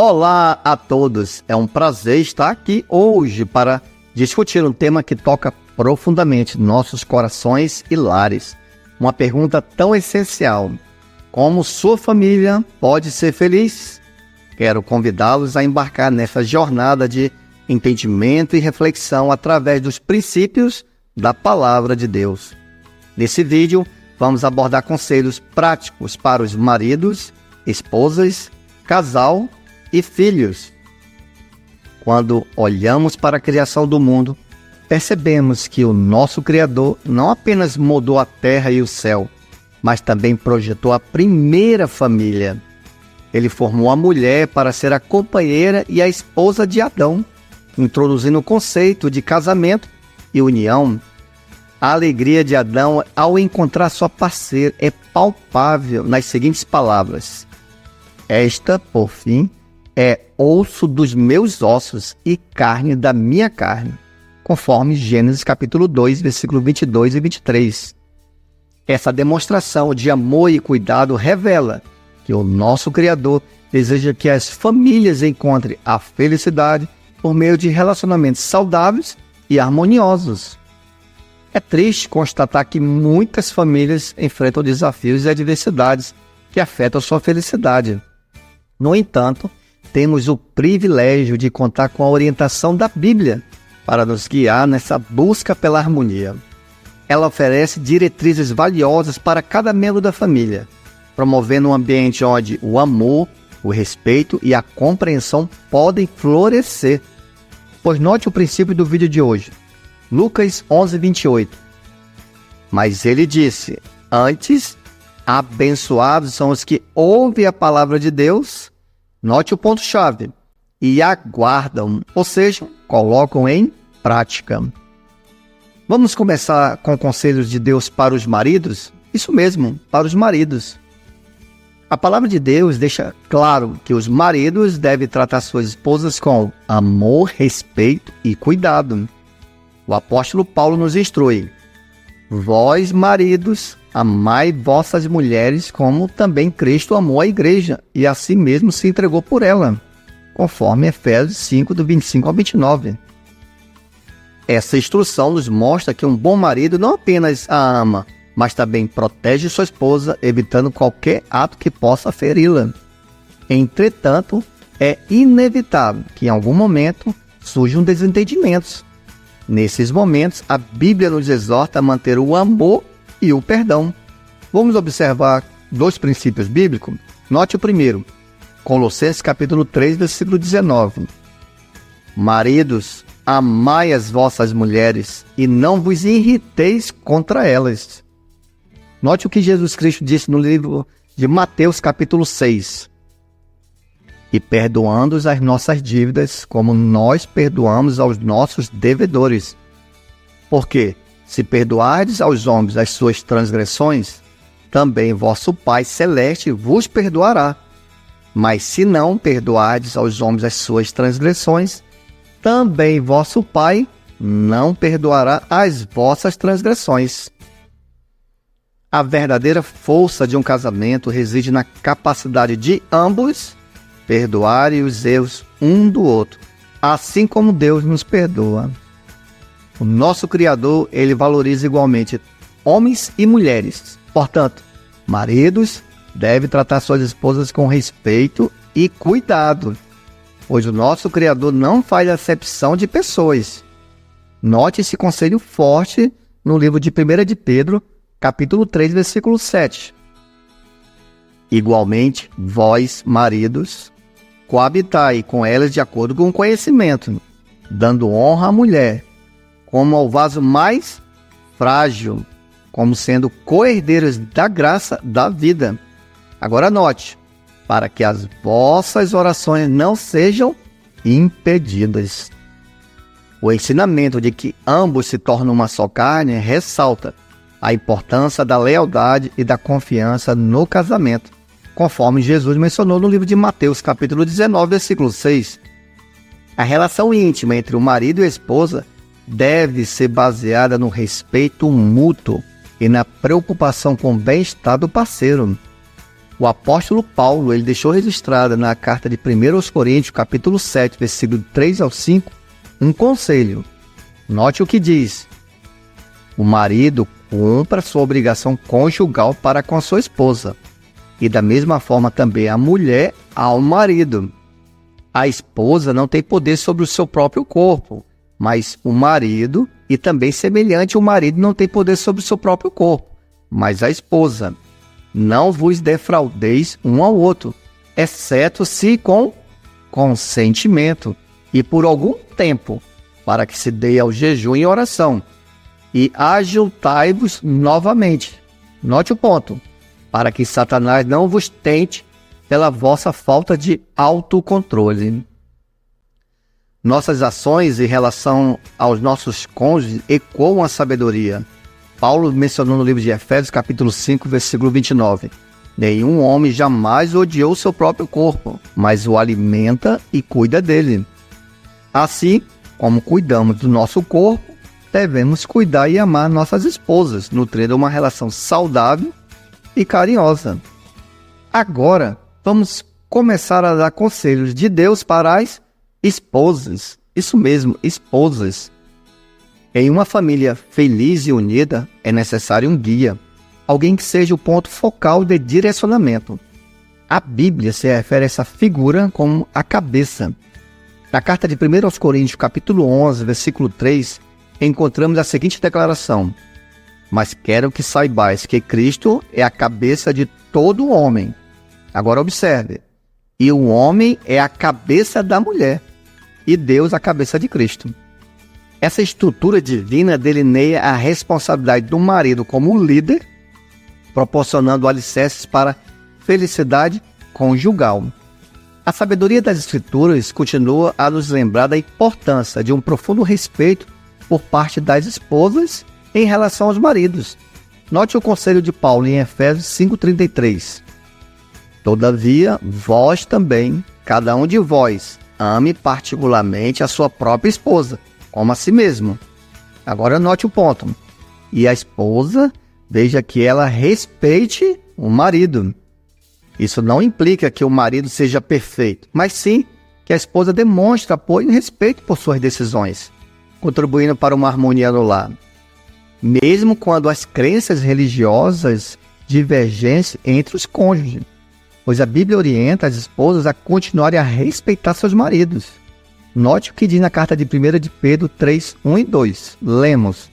Olá a todos, é um prazer estar aqui hoje para discutir um tema que toca profundamente nossos corações e lares. Uma pergunta tão essencial: como sua família pode ser feliz? Quero convidá-los a embarcar nessa jornada de entendimento e reflexão através dos princípios da Palavra de Deus. Nesse vídeo, vamos abordar conselhos práticos para os maridos, esposas, casal e filhos. Quando olhamos para a criação do mundo, percebemos que o nosso Criador não apenas moldou a terra e o céu, mas também projetou a primeira família. Ele formou a mulher para ser a companheira e a esposa de Adão, introduzindo o conceito de casamento e união. A alegria de Adão ao encontrar sua parceira é palpável nas seguintes palavras: esta, por fim, é osso dos meus ossos e carne da minha carne, conforme Gênesis capítulo 2, versículo 22 e 23. Essa demonstração de amor e cuidado revela que o nosso Criador deseja que as famílias encontrem a felicidade por meio de relacionamentos saudáveis e harmoniosos. É triste constatar que muitas famílias enfrentam desafios e adversidades que afetam sua felicidade. No entanto, temos o privilégio de contar com a orientação da Bíblia para nos guiar nessa busca pela harmonia. Ela oferece diretrizes valiosas para cada membro da família, promovendo um ambiente onde o amor, o respeito e a compreensão podem florescer. Pois note o princípio do vídeo de hoje. Lucas 11, 28. Mas ele disse: antes, abençoados são os que ouvem a palavra de Deus. Note o ponto-chave: e aguardam, ou seja, colocam em prática. Vamos começar com conselhos de Deus para os maridos? Isso mesmo, para os maridos. A palavra de Deus deixa claro que os maridos devem tratar suas esposas com amor, respeito e cuidado. O apóstolo Paulo nos instrui: vós, maridos, amai vossas mulheres como também Cristo amou a igreja e a si mesmo se entregou por ela, conforme Efésios 5, do 25 ao 29. Essa instrução nos mostra que um bom marido não apenas a ama, mas também protege sua esposa, evitando qualquer ato que possa feri-la. Entretanto, é inevitável que em algum momento surjam desentendimentos. Nesses momentos, a Bíblia nos exorta a manter o amor e o perdão. Vamos observar dois princípios bíblicos? Note o primeiro, Colossenses capítulo 3, versículo 19. Maridos, amai as vossas mulheres e não vos irriteis contra elas. Note o que Jesus Cristo disse no livro de Mateus capítulo 6. E perdoando-os as nossas dívidas, como nós perdoamos aos nossos devedores. Porque, se perdoardes aos homens as suas transgressões, também vosso Pai Celeste vos perdoará. Mas se não perdoardes aos homens as suas transgressões, também vosso Pai não perdoará as vossas transgressões. A verdadeira força de um casamento reside na capacidade de ambos perdoarem os erros um do outro, assim como Deus nos perdoa. O nosso Criador, ele valoriza igualmente homens e mulheres. Portanto, maridos devem tratar suas esposas com respeito e cuidado, pois o nosso Criador não faz acepção de pessoas. Note esse conselho forte no livro de 1 de Pedro, capítulo 3, versículo 7. Igualmente, vós, maridos, coabitai com elas de acordo com o conhecimento, dando honra à mulher, como ao vaso mais frágil, como sendo co-herdeiros da graça da vida. Agora note, para que as vossas orações não sejam impedidas. O ensinamento de que ambos se tornam uma só carne ressalta a importância da lealdade e da confiança no casamento, conforme Jesus mencionou no livro de Mateus, capítulo 19, versículo 6. A relação íntima entre o marido e a esposa deve ser baseada no respeito mútuo e na preocupação com o bem-estar do parceiro. O apóstolo Paulo, ele deixou registrada na carta de 1 aos Coríntios, capítulo 7, versículo 3 ao 5, um conselho. Note o que diz: o marido cumpra sua obrigação conjugal para com a sua esposa, e da mesma forma também a mulher ao marido. A esposa não tem poder sobre o seu próprio corpo, mas o marido, e também semelhante, o marido não tem poder sobre o seu próprio corpo, mas a esposa. Não vos defraudeis um ao outro, exceto se com consentimento, e por algum tempo, para que se dê ao jejum e oração, e ajuntai-vos novamente. Note o ponto: para que Satanás não vos tente pela vossa falta de autocontrole. Nossas ações em relação aos nossos cônjuges ecoam a sabedoria. Paulo mencionou no livro de Efésios, capítulo 5, versículo 29. Nenhum homem jamais odiou seu próprio corpo, mas o alimenta e cuida dele. Assim como cuidamos do nosso corpo, devemos cuidar e amar nossas esposas, nutrindo uma relação saudável e carinhosa. Agora, vamos começar a dar conselhos de Deus para as esposas. Isso mesmo, esposas. Em uma família feliz e unida, é necessário um guia, alguém que seja o ponto focal de direcionamento. A Bíblia se refere a essa figura como a cabeça. Na carta de 1 aos Coríntios, capítulo 11, versículo 3, encontramos a seguinte declaração: mas quero que saibais que Cristo é a cabeça de todo homem. Agora observe: e o homem é a cabeça da mulher, e Deus a cabeça de Cristo. Essa estrutura divina delineia a responsabilidade do marido como líder, proporcionando alicerces para felicidade conjugal. A sabedoria das Escrituras continua a nos lembrar da importância de um profundo respeito por parte das esposas em relação aos maridos. Note o conselho de Paulo em Efésios 5,33. Todavia, vós também, cada um de vós, ame particularmente a sua própria esposa, como a si mesmo. Agora note o ponto: e a esposa, veja que ela respeite o marido. Isso não implica que o marido seja perfeito, mas sim que a esposa demonstre apoio e respeito por suas decisões, contribuindo para uma harmonia no lar. Mesmo quando as crenças religiosas divergem entre os cônjuges, pois a Bíblia orienta as esposas a continuarem a respeitar seus maridos. Note o que diz na carta de 1 de Pedro 3, 1 e 2. Lemos: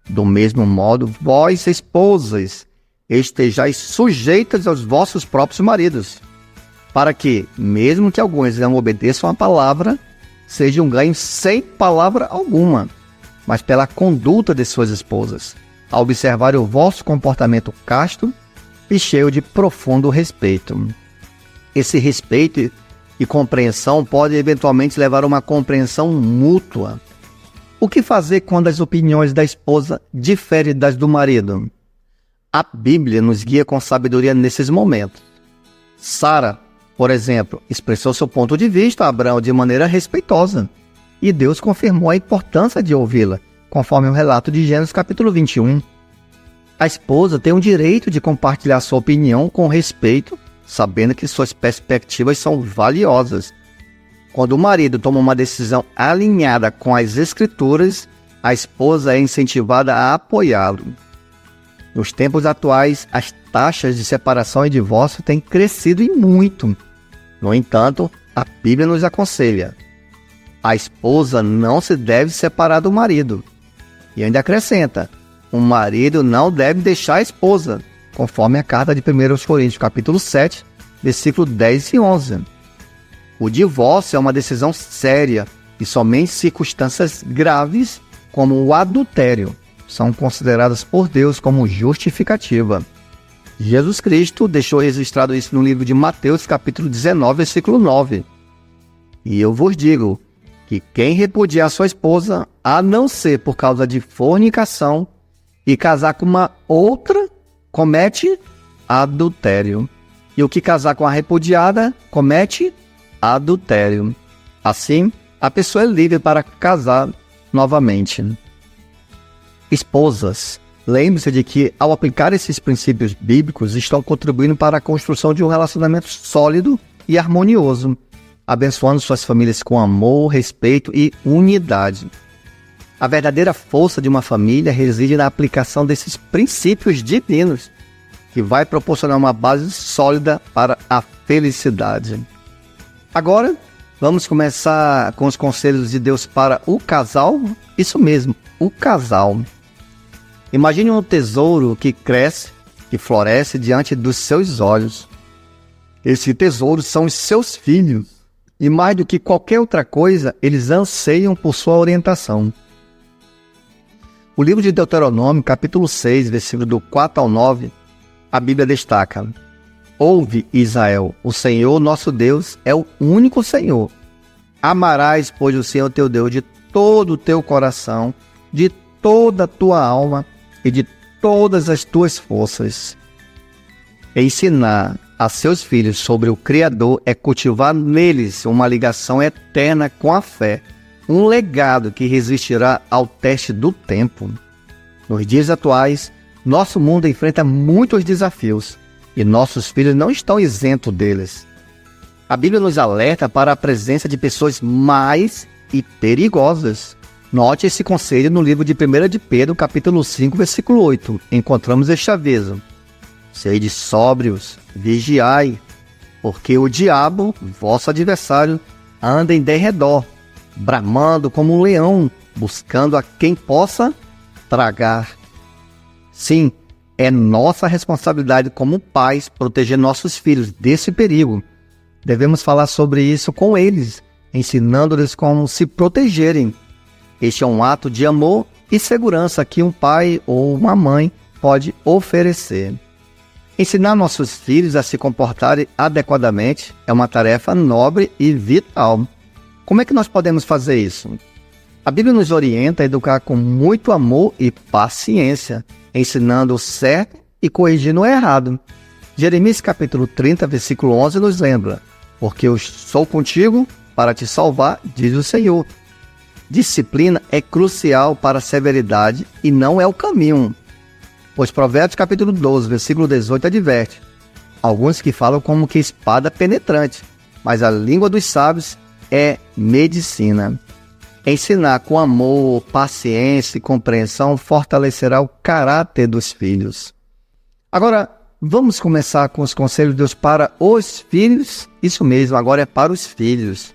do mesmo modo, vós, esposas, estejais sujeitas aos vossos próprios maridos, para que, mesmo que alguns não obedeçam à palavra, seja um ganho sem palavra alguma, mas pela conduta de suas esposas, a observar o vosso comportamento casto e cheio de profundo respeito. Esse respeito e compreensão pode eventualmente levar a uma compreensão mútua. O que fazer quando as opiniões da esposa diferem das do marido? A Bíblia nos guia com sabedoria nesses momentos. Sara, por exemplo, expressou seu ponto de vista a Abraão de maneira respeitosa, e Deus confirmou a importância de ouvi-la, conforme o relato de Gênesis capítulo 21. A esposa tem o direito de compartilhar sua opinião com respeito, sabendo que suas perspectivas são valiosas. Quando o marido toma uma decisão alinhada com as Escrituras, a esposa é incentivada a apoiá-lo. Nos tempos atuais, as taxas de separação e divórcio têm crescido e muito. No entanto, a Bíblia nos aconselha: a esposa não se deve separar do marido. E ainda acrescenta: o marido não deve deixar a esposa, conforme a carta de 1 Coríntios, capítulo 7, versículo 10 e 11. O divórcio é uma decisão séria e somente circunstâncias graves, como o adultério, são consideradas por Deus como justificativa. Jesus Cristo deixou registrado isso no livro de Mateus, capítulo 19, versículo 9. E eu vos digo que quem repudiar sua esposa, a não ser por causa de fornicação, e casar com uma outra, comete adultério. E o que casar com a repudiada, comete adultério. Assim, a pessoa é livre para casar novamente. Esposas, Lembre-se de que, ao aplicar esses princípios bíblicos, estão contribuindo para a construção de um relacionamento sólido e harmonioso, abençoando suas famílias com amor, respeito e unidade. A verdadeira força de uma família reside na aplicação desses princípios divinos, que vai proporcionar uma base sólida para a felicidade. Agora, vamos começar com os conselhos de Deus para o casal. Isso mesmo, o casal. Imagine um tesouro que cresce, que floresce diante dos seus olhos. Esse tesouro são os seus filhos, e mais do que qualquer outra coisa, eles anseiam por sua orientação. O livro de Deuteronômio, capítulo 6, versículo do 4 ao 9, a Bíblia destaca: Ouve, Israel, o Senhor nosso Deus é o único Senhor. Amarás, pois, o Senhor teu Deus de todo o teu coração, de toda a tua alma e de todas as tuas forças. Ensinar a seus filhos sobre o Criador é cultivar neles uma ligação eterna com a fé, um legado que resistirá ao teste do tempo. Nos dias atuais, nosso mundo enfrenta muitos desafios e nossos filhos não estão isentos deles. A Bíblia nos alerta para a presença de pessoas más e perigosas. Note esse conselho no livro de 1 de Pedro, capítulo 5, versículo 8. Encontramos este aviso: Sede sóbrios, vigiai, porque o diabo, vosso adversário, anda em derredor, bramando como um leão, buscando a quem possa tragar. Sim, é nossa responsabilidade como pais proteger nossos filhos desse perigo. Devemos falar sobre isso com eles, ensinando-lhes como se protegerem. Este é um ato de amor e segurança que um pai ou uma mãe pode oferecer. Ensinar nossos filhos a se comportarem adequadamente é uma tarefa nobre e vital. Como é que nós podemos fazer isso? A Bíblia nos orienta a educar com muito amor e paciência, ensinando o certo e corrigindo o errado. Jeremias capítulo 30, versículo 11 nos lembra: Porque eu sou contigo para te salvar, diz o Senhor. Disciplina é crucial para a severidade e não é o caminho. Pois Provérbios capítulo 12, versículo 18 adverte: Alguns que falam como que espada penetrante, mas a língua dos sábios é medicina. Ensinar com amor, paciência e compreensão fortalecerá o caráter dos filhos. Agora, vamos começar com os conselhos de Deus para os filhos. Isso mesmo, agora é para os filhos.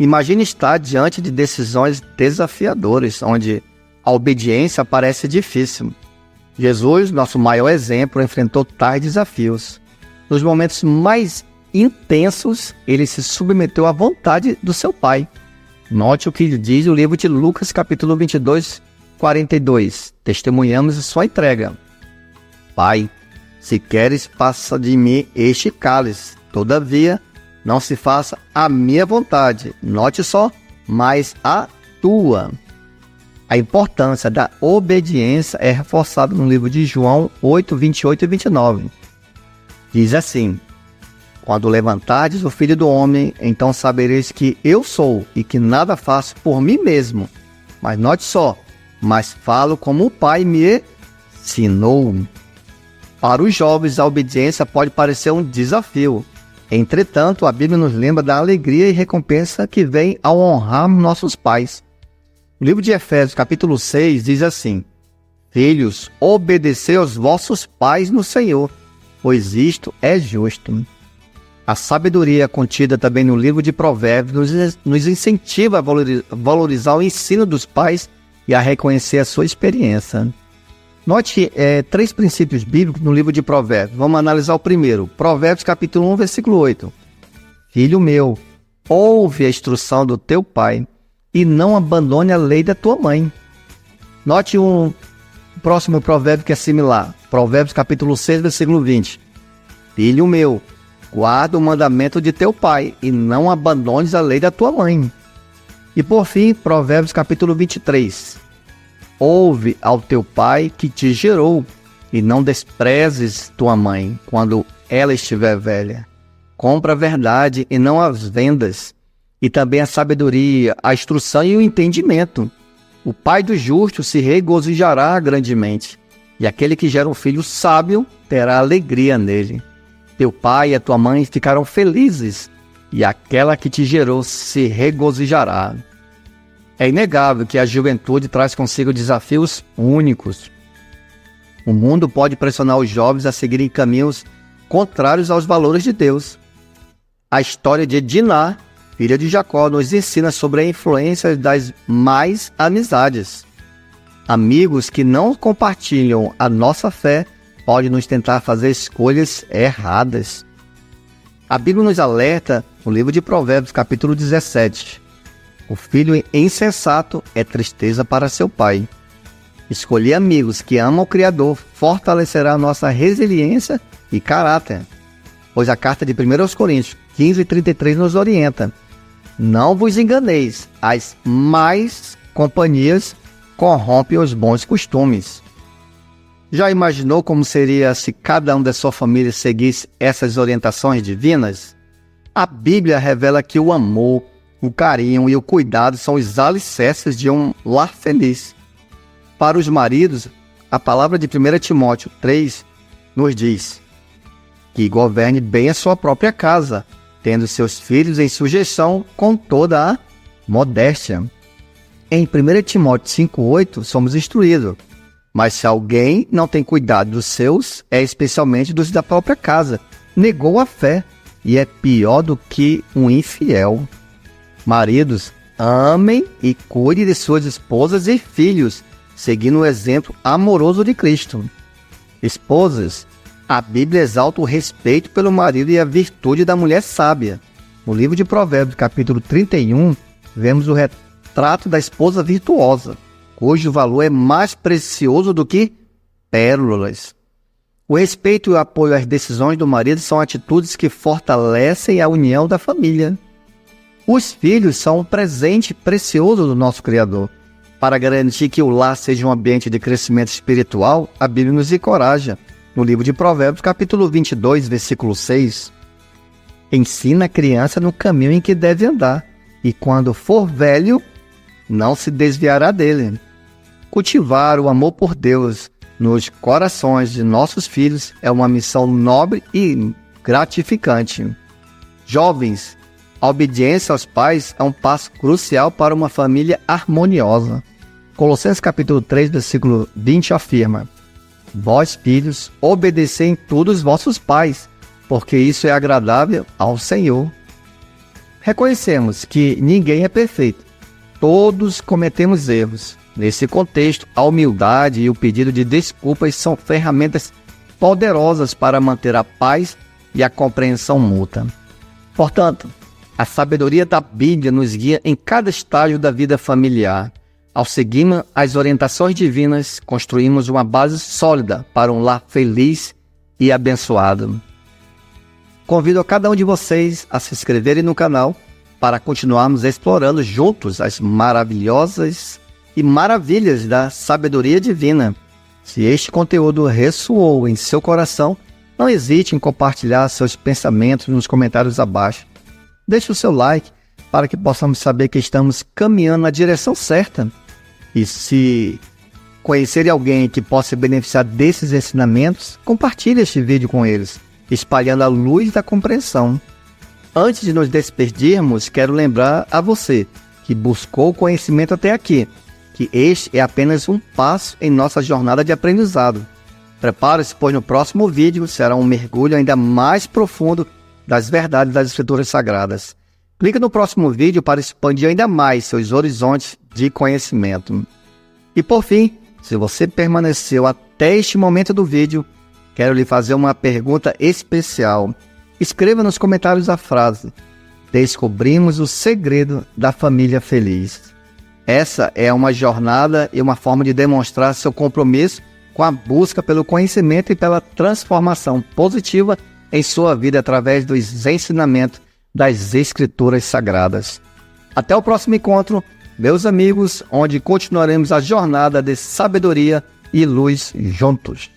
Imagine estar diante de decisões desafiadoras, onde a obediência parece difícil. Jesus, nosso maior exemplo, enfrentou tais desafios. Nos momentos mais intensos, ele se submeteu à vontade do seu Pai. Note o que diz o livro de Lucas, capítulo 22, 42. Testemunhamos sua entrega. Pai, se queres, passa de mim este cálice. Todavia, não se faça a minha vontade. Note só, mas a tua. A importância da obediência é reforçada no livro de João 8, 28 e 29. Diz assim: Quando levantardes o Filho do Homem, então sabereis que eu sou e que nada faço por mim mesmo. Mas note só, mas falo como o Pai me ensinou. Para os jovens, a obediência pode parecer um desafio. Entretanto, a Bíblia nos lembra da alegria e recompensa que vem ao honrar nossos pais. O livro de Efésios, capítulo 6, diz assim: Filhos, obedecei aos vossos pais no Senhor, pois isto é justo. A sabedoria contida também no livro de Provérbios nos incentiva a valorizar o ensino dos pais e a reconhecer a sua experiência. Note 3 princípios bíblicos no livro de Provérbios. Vamos analisar o primeiro. Provérbios capítulo 1, versículo 8. Filho meu, ouve a instrução do teu pai e não abandone a lei da tua mãe. Note um próximo provérbio que é similar. Provérbios capítulo 6, versículo 20. Filho meu, guarda o mandamento de teu pai e não abandones a lei da tua mãe. E por fim, Provérbios capítulo 23. Ouve ao teu pai que te gerou e não desprezes tua mãe quando ela estiver velha. Compra a verdade e não as vendas, e também a sabedoria, a instrução e o entendimento. O pai do justo se regozijará grandemente, e aquele que gera um filho sábio terá alegria nele. Teu pai e a tua mãe ficarão felizes, e aquela que te gerou se regozijará. É inegável que a juventude traz consigo desafios únicos. O mundo pode pressionar os jovens a seguirem caminhos contrários aos valores de Deus. A história de Diná, filha de Jacó, nos ensina sobre a influência das más amizades. Amigos que não compartilham a nossa fé podem nos tentar fazer escolhas erradas. A Bíblia nos alerta no livro de Provérbios, capítulo 17. O filho insensato é tristeza para seu pai. Escolher amigos que amam o Criador fortalecerá nossa resiliência e caráter. Pois a carta de 1 Coríntios 15:33 nos orienta: não vos enganeis, as más companhias corrompem os bons costumes. Já imaginou como seria se cada um da sua família seguisse essas orientações divinas? A Bíblia revela que o amor, o carinho e o cuidado são os alicerces de um lar feliz. Para os maridos, a palavra de 1 Timóteo 3 nos diz que governe bem a sua própria casa, tendo seus filhos em sujeição com toda a modéstia. Em 1 Timóteo 5:8 somos instruídos: mas se alguém não tem cuidado dos seus, especialmente dos da própria casa, negou a fé e é pior do que um infiel. Maridos, amem e cuidem de suas esposas e filhos, seguindo o exemplo amoroso de Cristo. Esposas, a Bíblia exalta o respeito pelo marido e a virtude da mulher sábia. No livro de Provérbios, capítulo 31, vemos o retrato da esposa virtuosa, cujo valor é mais precioso do que pérolas. O respeito e o apoio às decisões do marido são atitudes que fortalecem a união da família. Os filhos são um presente precioso do nosso Criador. Para garantir que o lar seja um ambiente de crescimento espiritual, a Bíblia nos encoraja. No livro de Provérbios, capítulo 22, versículo 6, ensina a criança no caminho em que deve andar, e quando for velho, não se desviará dele. Cultivar o amor por Deus nos corações de nossos filhos é uma missão nobre e gratificante. Jovens, a obediência aos pais é um passo crucial para uma família harmoniosa. Colossenses capítulo 3, versículo 20 afirma: vós, filhos, obedecei em tudo os vossos pais, porque isso é agradável ao Senhor. Reconhecemos que ninguém é perfeito. Todos cometemos erros. Nesse contexto, a humildade e o pedido de desculpas são ferramentas poderosas para manter a paz e a compreensão mútua. Portanto, a sabedoria da Bíblia nos guia em cada estágio da vida familiar. Ao seguirmos as orientações divinas, construímos uma base sólida para um lar feliz e abençoado. Convido a cada um de vocês a se inscreverem no canal para continuarmos explorando juntos as maravilhosas e maravilhas da sabedoria divina. Se este conteúdo ressoou em seu coração, não hesite em compartilhar seus pensamentos nos comentários abaixo. Deixe o seu like para que possamos saber que estamos caminhando na direção certa. E se conhecerem alguém que possa se beneficiar desses ensinamentos, compartilhe este vídeo com eles, espalhando a luz da compreensão. Antes de nos despedirmos, quero lembrar a você que buscou conhecimento até aqui, que este é apenas um passo em nossa jornada de aprendizado. Prepare-se, pois no próximo vídeo será um mergulho ainda mais profundo das verdades das Escrituras Sagradas. Clique no próximo vídeo para expandir ainda mais seus horizontes de conhecimento. E por fim, se você permaneceu até este momento do vídeo, quero lhe fazer uma pergunta especial. Escreva nos comentários a frase: descobrimos o segredo da família feliz. Essa é uma jornada e uma forma de demonstrar seu compromisso com a busca pelo conhecimento e pela transformação positiva em sua vida através dos ensinamentos das Escrituras Sagradas. Até o próximo encontro, meus amigos, onde continuaremos a jornada de sabedoria e luz juntos.